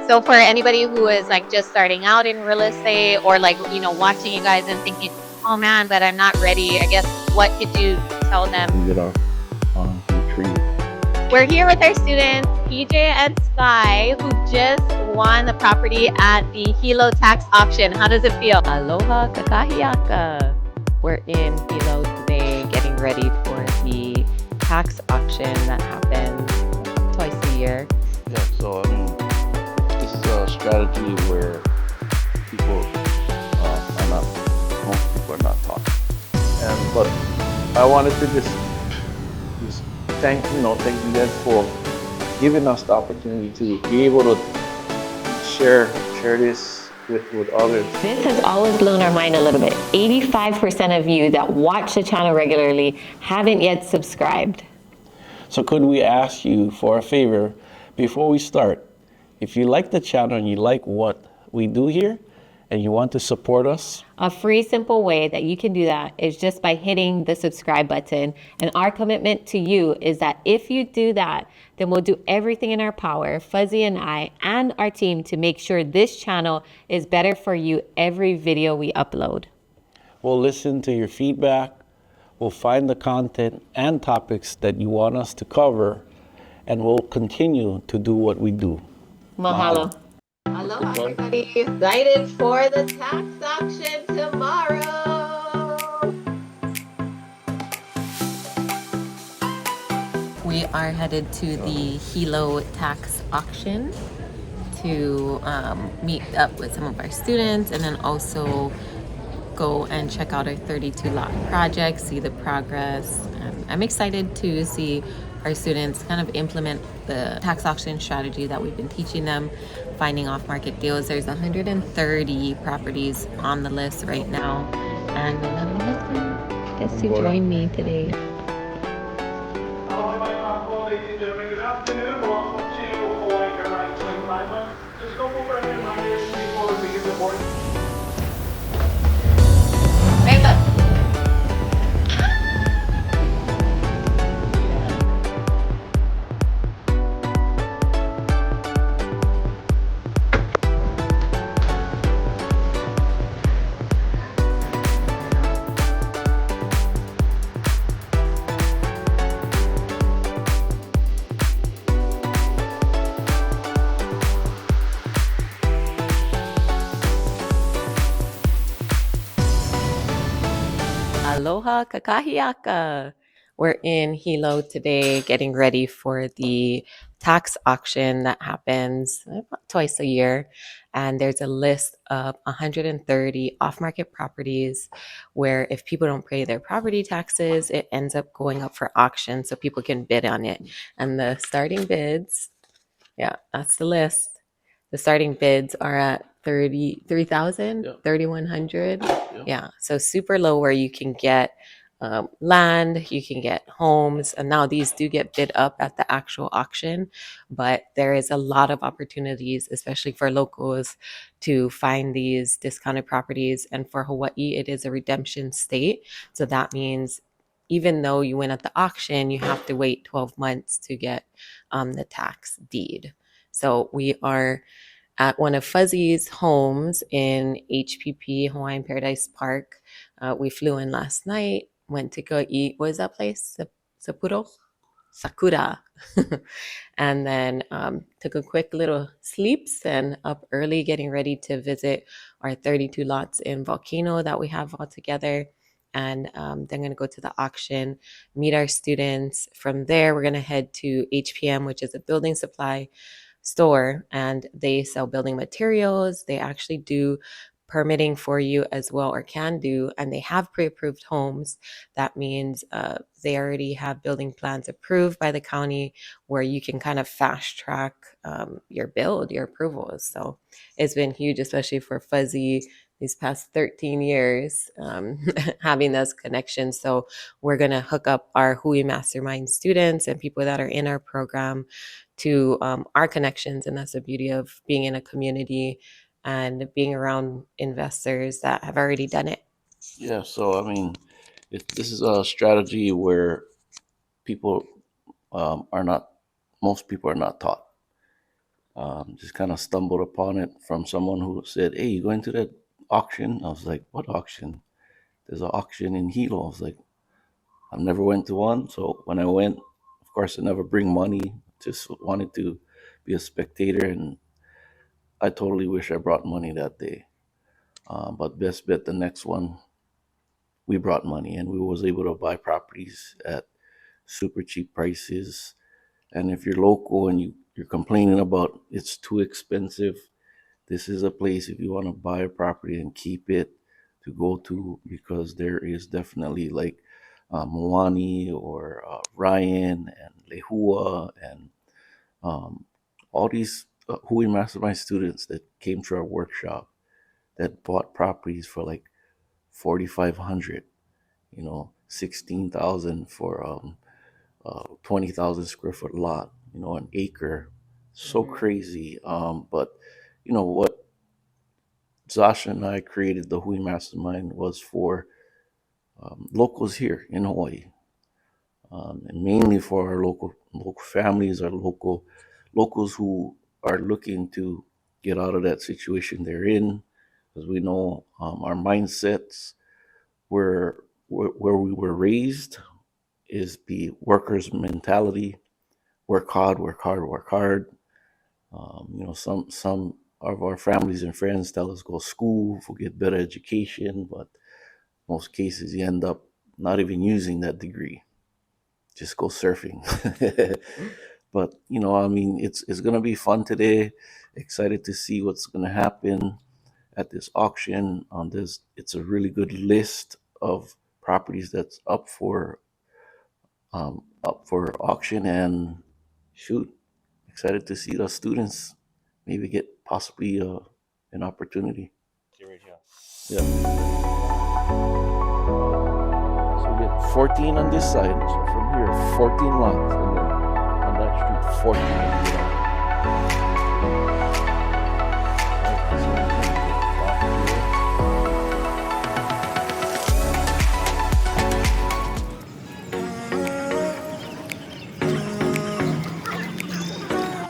So for anybody who is like just starting out in real estate or like, watching you guys and thinking, oh man, but I'm not ready, I guess what could you tell them? We get off on retreat. We're here with our students, PJ and Sky, who just won the property at the Hilo Tax Auction. How does it feel? Aloha kakahiaka. We're in Hilo today getting ready for the tax auction that happens twice a year. Yeah, so I mean, this is a strategy where people most people are not taught. But I wanted to just thank you guys for giving us the opportunity to be able to share this with others. This has always blown our mind a little bit. 85% of you that watch the channel regularly haven't yet subscribed. So could we ask you for a favor before we start? If you like the channel and you like what we do here and you want to support us, a free, simple way that you can do that is just by hitting the subscribe button. And our commitment to you is that if you do that, then we'll do everything in our power, Fuzzy and I and our team, to make sure this channel is better for you every video we upload. we'll listen to your feedback. We'll find the content and topics that you want us to cover, and we'll continue to do what we do. Mahalo. Aloha, everybody. Excited for the tax auction tomorrow. We are headed to the Hilo Tax Auction to meet up with some of our students and then also go and check out our 32 lot project, see the progress. I'm excited to see our students kind of implement the tax auction strategy that we've been teaching them, finding off-market deals. There's 130 properties on the list right now, and my husband gets to join me today. Hello, ladies and gentlemen, good afternoon. Welcome to Hawai'i Airlines 25. Just go over and reminders before we begin the boarding. Aloha kakahiaka. We're in Hilo today getting ready for the tax auction that happens about twice a year. And there's a list of 130 off-market properties where if people don't pay their property taxes, it ends up going up for auction so people can bid on it. And the starting bids, yeah, that's the list. The starting bids are at 33,000, 3,100. Yeah, so super low where you can get land, you can get homes, and now these do get bid up at the actual auction, but there is a lot of opportunities, especially for locals, to find these discounted properties. And for Hawaii, it is a redemption state, so that means even though you win at the auction, you have to wait 12 months to get the tax deed. So we are at one of Fuzzy's homes in HPP, Hawaiian Paradise Park. We flew in last night, went to go eat, what is that place? Sapporo? Sakura. And then took a quick little sleeps and up early getting ready to visit our 32 lots in Volcano that we have all together. And then going to go to the auction, meet our students. From there, we're going to head to HPM, which is a building supply store, and they sell building materials. They actually do permitting for you as well, or can do, and they have pre-approved homes. That means they already have building plans approved by the county where you can kind of fast track your approvals. So it's been huge, especially for Fuzzy these past 13 years, having those connections. So we're going to hook up our Hui Mastermind students and people that are in our program to our connections. And that's the beauty of being in a community and being around investors that have already done it. Yeah, so I mean, this is a strategy where people most people are not taught. Just kind of stumbled upon it from someone who said, "Hey, you going to that auction?" I was like, "What auction?" There's an auction in Hilo. I was like, I've never went to one. So when I went, of course, I never bring money. Just wanted to be a spectator, and I totally wish I brought money that day. But best bet the next one, we brought money, and we was able to buy properties at super cheap prices. And if you're local and you're complaining about it's too expensive, this is a place if you want to buy a property and keep it to go to, because there is definitely like Moani or Ryan and Lehua and um, all these Hui Mastermind students that came to our workshop that bought properties for like 4,500, 16,000 for 20,000 square foot lot, an acre. So crazy. But what Zasha and I created the Hui Mastermind was for locals here in Hawaii, and mainly for our local families, our locals who are looking to get out of that situation they're in, because we know our mindsets where we were raised is the workers mentality: work hard, work hard, work hard. Some of our families and friends tell us go school for get better education, but most cases you end up not even using that degree. Just go surfing. But it's gonna be fun today. Excited to see what's gonna happen at this auction. It's a really good list of properties that's up for auction, and shoot, excited to see the students maybe get possibly an opportunity. Yeah. So we get 14 on this side. So from here, 14 lots, and then on that street, 14 on the other. Right, so we're gonna get a lot here.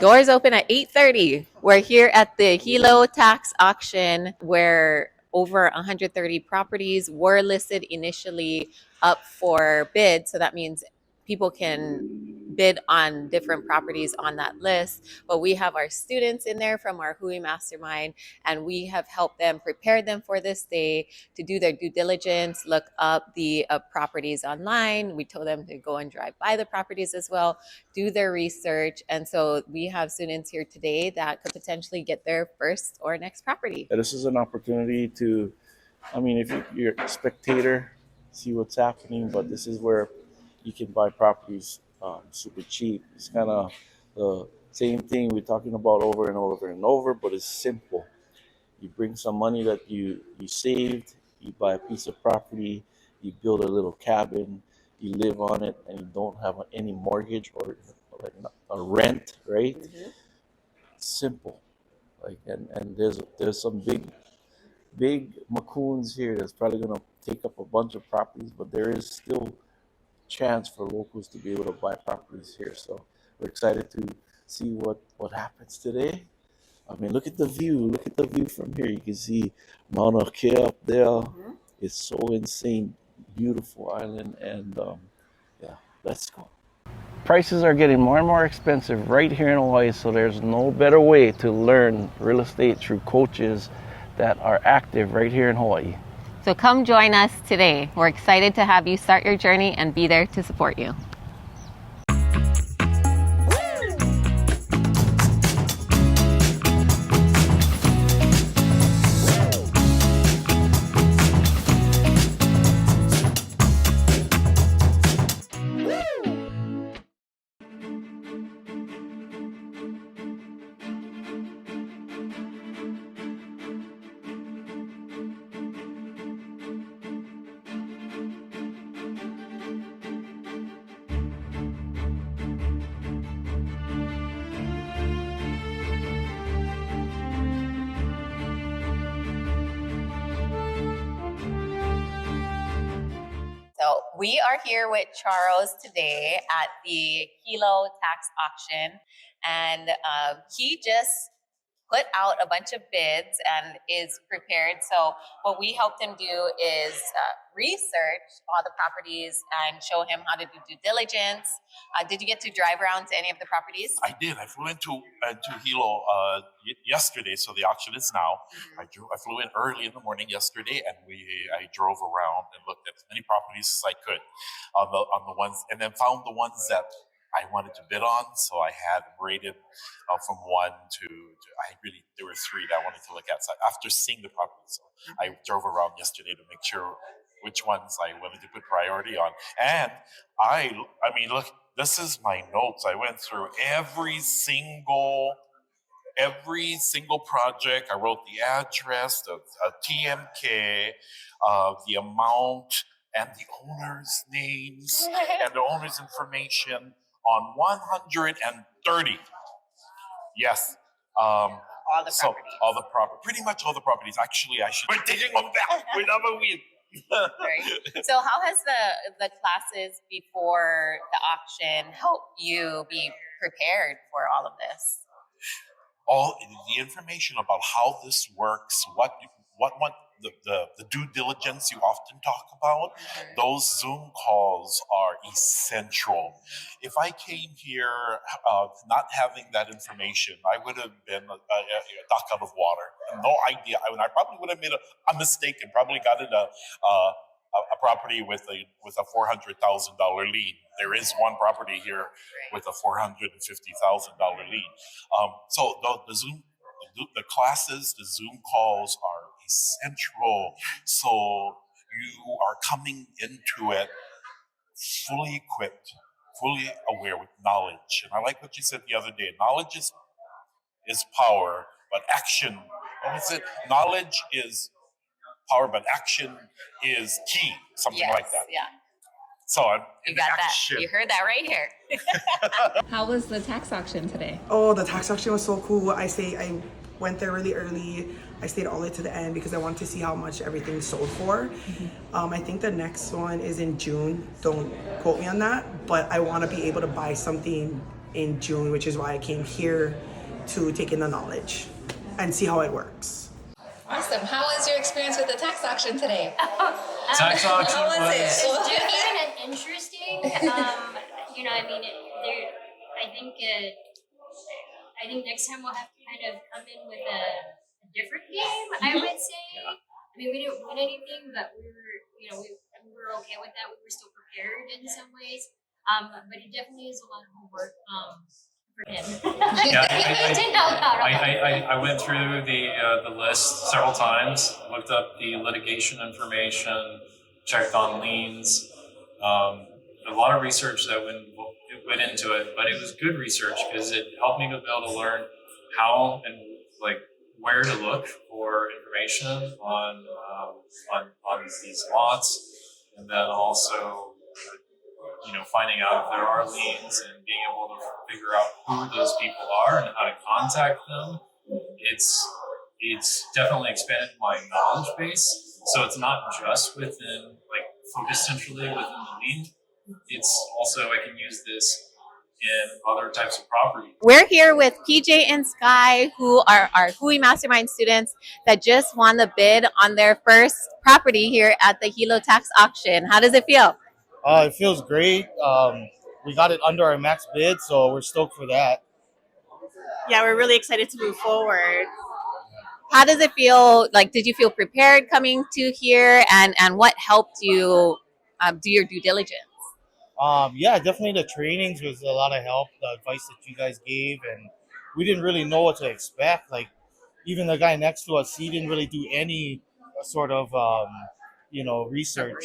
Doors open at 8:30. We're here at the Hilo Tax Auction where over 130 properties were listed initially up for bid. So that means people can bid on different properties on that list. But we have our students in there from our Hui Mastermind, and we have helped them prepare them for this day to do their due diligence, look up the properties online. We told them to go and drive by the properties as well, do their research. And so we have students here today that could potentially get their first or next property. This is an opportunity to, if you're a spectator, see what's happening, but this is where you can buy properties super cheap. It's kind of the same thing we're talking about over and over and over, but it's simple. You bring some money that you saved, you buy a piece of property, you build a little cabin, you live on it, and you don't have any mortgage or like a rent, right? Mhm. Simple. And there's some big macoons here that's probably going to take up a bunch of properties, but there is still chance for locals to be able to buy properties here. So we're excited to see what happens today. Look at the view. Look at the view from here. You can see Mauna Kea up there. It's so insane, beautiful island, and yeah, let's go. Prices are getting more and more expensive right here in Hawaii, so there's no better way to learn real estate through coaches that are active right here in Hawaii. So come join us today. We're excited to have you start your journey and be there to support you. So we are here with Charles today at the Hilo Tax Auction, and he just put out a bunch of bids and is prepared. So what we helped him do is research all the properties and show him how to do due diligence. Did you get to drive around to any of the properties? I did. I flew into Hilo yesterday, so the auction is now. I flew in early in the morning yesterday, and I drove around and looked at as many properties as I could on the ones, and then found the ones that I wanted to bid on. So I had rated from one to there were three that I wanted to look at. So after seeing the properties, so I drove around yesterday to make sure which ones I wanted to put priority on. And I mean, look, this is my notes. I went through every single project. I wrote the address, the TMK, the amount, and the owner's names and the owner's information on 130. Yes. All the properties. Pretty much all the properties. Actually, we're taking them back. We're not moving. Right. So how has the classes before the auction helped you be prepared for all of this? All the information about how this works, what the due diligence you often talk about, those Zoom calls are essential. If I came here not having that information, I would have been a duck out of water. No idea. I probably would have made a mistake and probably gotten a property with a $400,000 lien. There is one property here with a $450,000 lien. So the classes, the Zoom calls are essential. So you are coming into it fully equipped, fully aware with knowledge. And I like what you said the other day. Knowledge is power, but action. What is it? Knowledge is power, but action is key. Something like that. Yeah. So you got action. That. You heard that right here. How was the tax auction today? Oh, the tax auction was so cool. I went there really early. I stayed all the way to the end because I wanted to see how much everything sold for. I think the next one is in June. Don't quote me on that, but I want to be able to buy something in June, which is why I came here to take in the knowledge and see how it works. Awesome. How was your experience with the tax auction today? Tax auction How was it? was Even an interesting. I think next time we'll have to kind of come in with a different game. I would say. I mean, we didn't win anything, but we were okay with that. We were still prepared in some ways. But it definitely is a lot of homework. For him. Yeah, To know about all I went through the list several times, looked up the litigation information, checked on liens, a lot of research that went into it, but it was good research because it helped me to be able to learn how and where to look for information on these lots, and then also finding out if there are liens and being able to figure out who those people are and how to contact them. It's definitely expanded my knowledge base. So it's not just within focused centrally within the lien. It's also I can use this in other types of property. We're here with PJ and Sky, who are our Hui Mastermind students that just won the bid on their first property here at the Hilo Tax Auction. How does it feel? It feels great. We got it under our max bid, so we're stoked for that. Yeah, we're really excited to move forward. How does it feel? Did you feel prepared coming to here, and what helped you do your due diligence? Yeah, definitely the trainings was a lot of help. The advice that you guys gave, and we didn't really know what to expect. Even the guy next to us, he didn't really do any sort of research.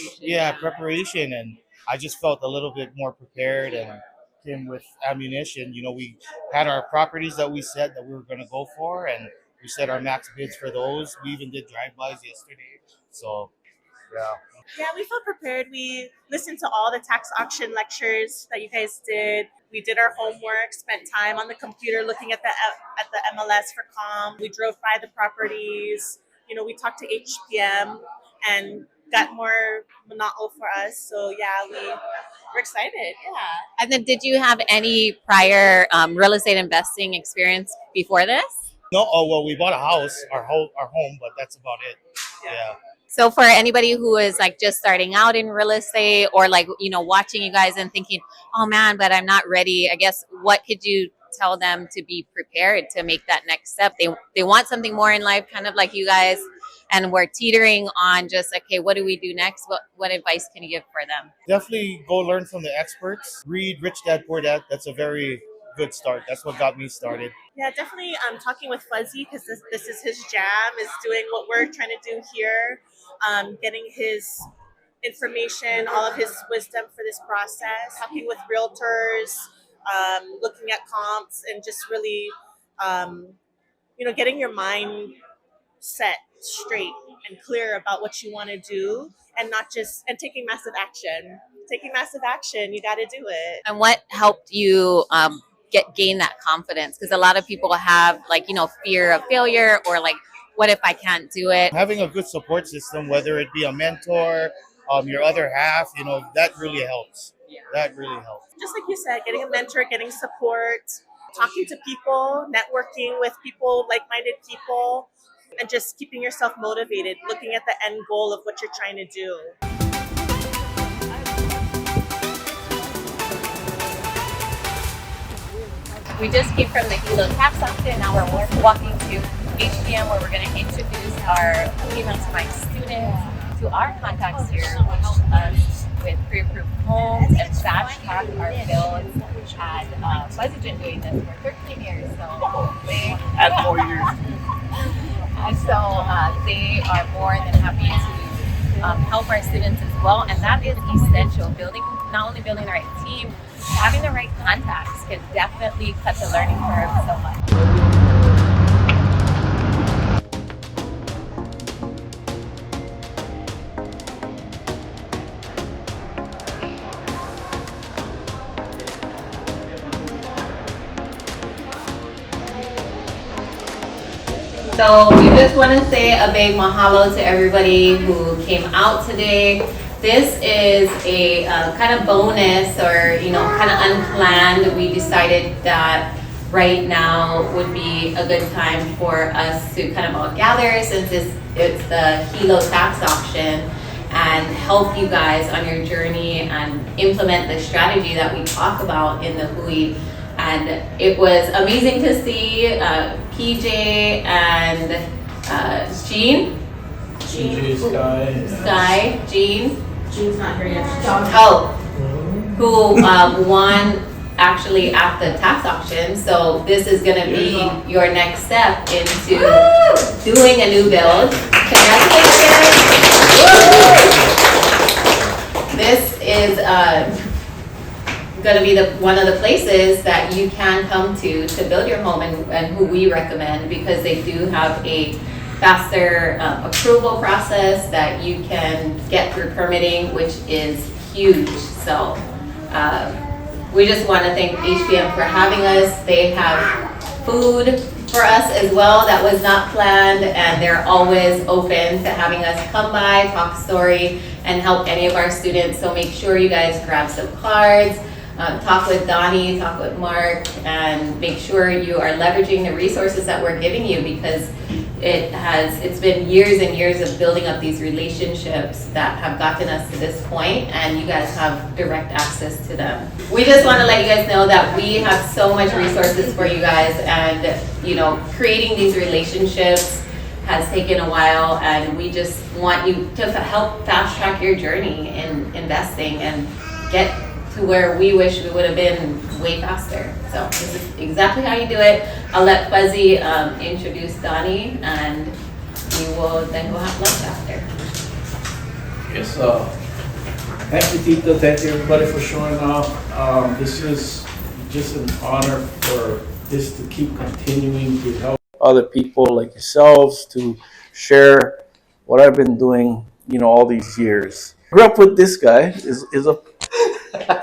Preparation, and I just felt a little bit more prepared and came with ammunition. We had our properties that we said that we were going to go for, and we set our max bids for those. We even did drive-bys yesterday. So, yeah. Yeah, we felt prepared. We listened to all the tax auction lectures that you guys did. We did our homework, spent time on the computer looking at the MLS for COM. We drove by the properties. We talked to HPM, and got more monotonous for us. So yeah, we're excited. Yeah. And then, did you have any prior real estate investing experience before this? No, oh well, we bought a house, our home, but that's about it. Yeah. So for anybody who is like just starting out in real estate, or like, watching you guys and thinking, oh man, but I'm not ready, I guess, what could you tell them to be prepared to make that next step? They want something more in life, kind of like you guys, and we're teetering on just, okay, what do we do next? What advice can you give for them? Definitely go learn from the experts. Read Rich Dad Poor Dad. That's a very good start. That's what got me started. Yeah, definitely. Talking with Fuzzy, because this is his jam, is doing what we're trying to do here, getting his information, all of his wisdom for this process, talking with realtors, looking at comps, and just really, getting your mind set straight and clear about what you want to do, and not just and taking massive action. Taking massive action, you got to do it. And what helped you gain that confidence? Because a lot of people have, like, fear of failure, or like, what if I can't do it? Having a good support system, whether it be a mentor, your other half, that really helps. That really helps. Just like you said, getting a mentor, getting support, talking to people, networking with people, like-minded people, and just keeping yourself motivated, looking at the end goal of what you're trying to do. We just came from the Hilo Tax Auction. Now we're walking to HBM, where we're going to introduce our Hui Mastermind students to our contacts here who help us with pre-approved homes and fast track our builds. And Fuzzy's been doing this for 13 years, so they Add 4 years. And so they are more than happy to help our students as well. And that is essential. Not only building the right team, having the right contacts can definitely cut the learning curve so much. So we just want to say a big mahalo to everybody who came out today. This is a kind of bonus, or kind of unplanned. We decided that right now would be a good time for us to kind of all gather, since it's the Hilo Tax Auction, and help you guys on your journey and implement the strategy that we talk about in the Hui. And it was amazing to see PJ and Jean. Sky, Jean. Jean's not here yet. Oh, who won actually at the tax auction. So this is going to be your next step into doing a new build. Congratulations! This is going to be one of the places that you can come to build your home, and who we recommend, because they do have a faster approval process that you can get through permitting, which is huge. So we just want to thank HBM for having us. They have food for us as well that was not planned, and they're always open to having us come by, talk story, and help any of our students. So make sure you guys grab some cards, talk with Donnie, talk with Mark, and make sure you are leveraging the resources that we're giving you, because it's been years and years of building up these relationships that have gotten us to this point, and you guys have direct access to them. We just want to let you guys know that we have so much resources for you guys, and creating these relationships has taken a while, and we just want you to help fast track your journey in investing and get to where we wish we would have been way faster. So this is exactly how you do it. I'll let Fuzzy introduce Donnie, and we will then go have lunch after. Yes, thank you, Tito. Thank you, everybody, for showing up. This is just an honor for this to keep continuing to help other people like yourselves to share what I've been doing, all these years. I grew up with this guy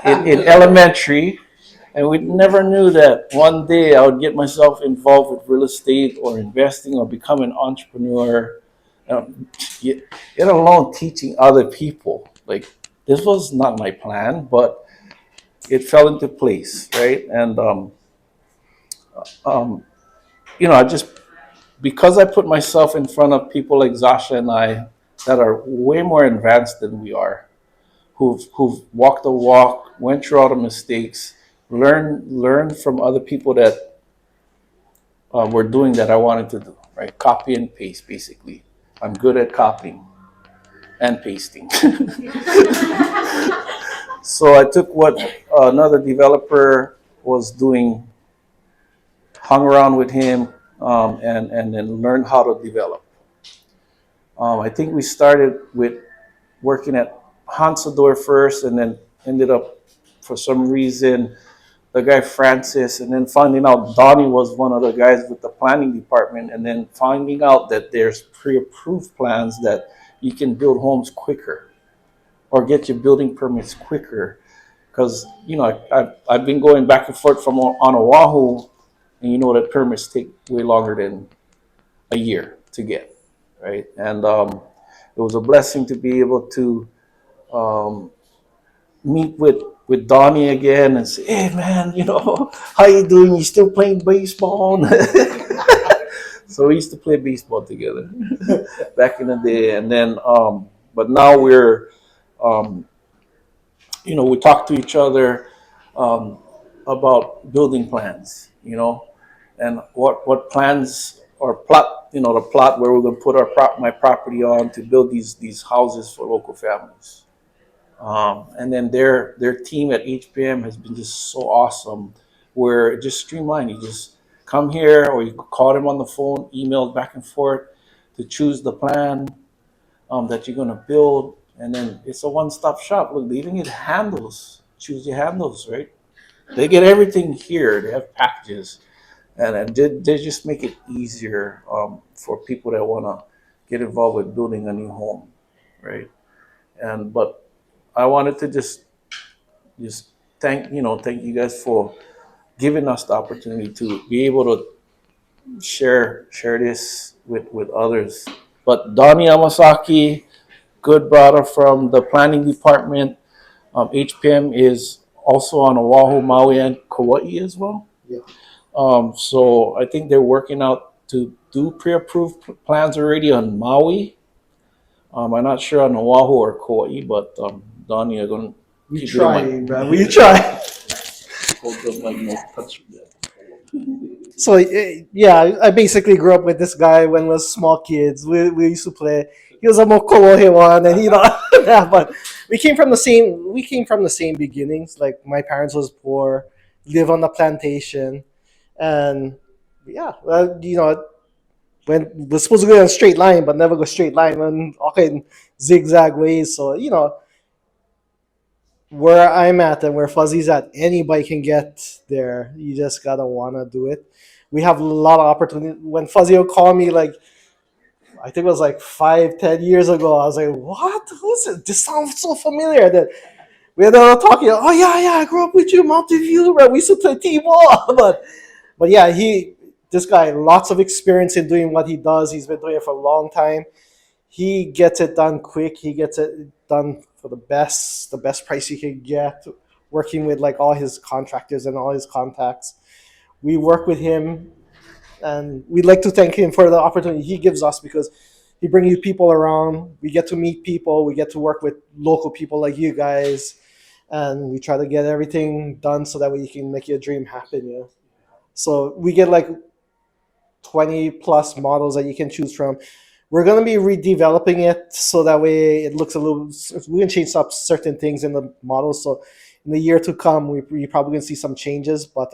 in elementary, and we never knew that one day I would get myself involved with real estate or investing or become an entrepreneur. Let alone teaching other people. Like, this was not my plan, but it fell into place, right? And I just, because I put myself in front of people like Zasha and I that are way more advanced than we are, who've walked the walk, went through all the mistakes, learned from other people that were doing that I wanted to do, right? Copy and paste, basically. I'm good at copying and pasting. So I took what another developer was doing, hung around with him, and then learned how to develop. I think we started with working at Hansador first, and then ended up, for some reason, the guy Francis, and then finding out Donnie was one of the guys with the planning department, and then finding out that there's pre-approved plans that you can build homes quicker or get your building permits quicker. Because I've been going back and forth from on Oahu, and that permits take way longer than a year to get, right? And it was a blessing to be able to meet with Donnie again and say, "Hey man, how you doing? You still playing baseball?" So we used to play baseball together back in the day, and then but now we're we talk to each other about building plans, and what plans or plot, the plot where we're going to put my property on to build these houses for local families. And then their team at HPM has been just so awesome, where it just streamlined. You just come here, or you call them on the phone, email back and forth to choose the plan that you're going to build, and then it's a one-stop shop. Look, they even get handles. Choose your handles, right? They get everything here. They have packages, and they just make it easier for people that want to get involved with building a new home, right? But I wanted to just thank you guys for giving us the opportunity to be able to share this with others. But Donnie Amasaki, good brother from the planning department, HPM is also on Oahu, Maui, and Kauai as well. Yeah. So I think they're working out to do pre-approved plans already on Maui. I'm not sure on Oahu or Kauai, but Donnie are going to We try, man. We try. hold the mic, no touch that. So yeah, I basically grew up with this guy when we were small kids. We used to play. He was a Mokolohe one, and yeah, but we came from the same beginnings. Like, my parents was poor, live on the plantation, and yeah, well, when we're supposed to go in a straight line, but never go straight line, and in zigzag ways. So where I'm at and where Fuzzy's at, anybody can get there. You just gotta wanna do it. We have a lot of opportunity. When Fuzzy would call me, like, I think it was like 5-10 years ago, I was like, "What? Who's it? This sounds so familiar." That we had talking. Oh yeah, I grew up with you, Mountain View, right? We used to play T-ball, but yeah, this guy, lots of experience in doing what he does. He's been doing it for a long time. He gets it done quick. He gets it done for the best price he can get, working with like all his contractors and all his contacts. We work with him, and we'd like to thank him for the opportunity he gives us, because he brings you people around. We get to meet people. We get to work with local people like you guys, and we try to get everything done so that way you can make your dream happen. So we get like 20 plus models that you can choose from. We're going to be redeveloping it so that way it looks a little, we can change up certain things in the models. So in the year to come, we're probably going to see some changes. But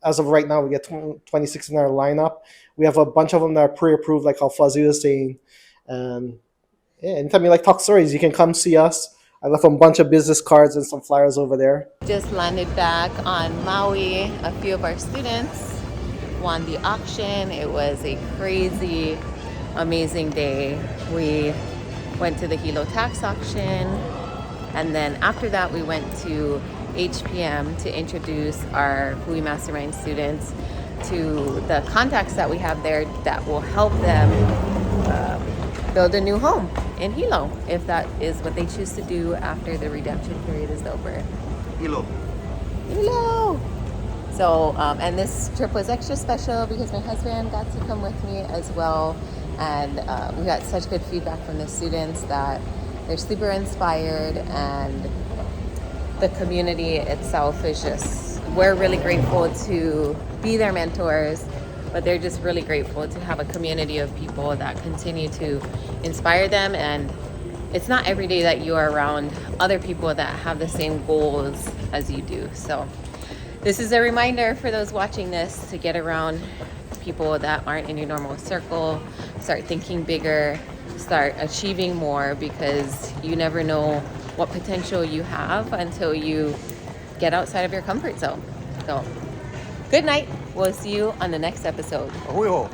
as of right now, we get 26 in our lineup. We have a bunch of them that are pre-approved, like how Fuzzy was saying. And yeah, anytime you like talk stories, you can come see us. I left a bunch of business cards and some flyers over there. Just landed back on Maui. A few of our students won the auction. It was a crazy, amazing day. We went to the Hilo Tax Auction, and then after that we went to HPM to introduce our Hui Mastermind students to the contacts that we have there that will help them build a new home in Hilo if that is what they choose to do after the redemption period is over. Hilo. Hilo! So, and this trip was extra special because my husband got to come with me as well. And we got such good feedback from the students that they're super inspired, and the community itself is just, we're really grateful to be their mentors, but they're just really grateful to have a community of people that continue to inspire them. And it's not every day that you are around other people that have the same goals as you do. So this is a reminder for those watching this to get around people that aren't in your normal circle, start thinking bigger, start achieving more, because you never know what potential you have until you get outside of your comfort zone. So good night. We'll see you on the next episode. Ahuiho.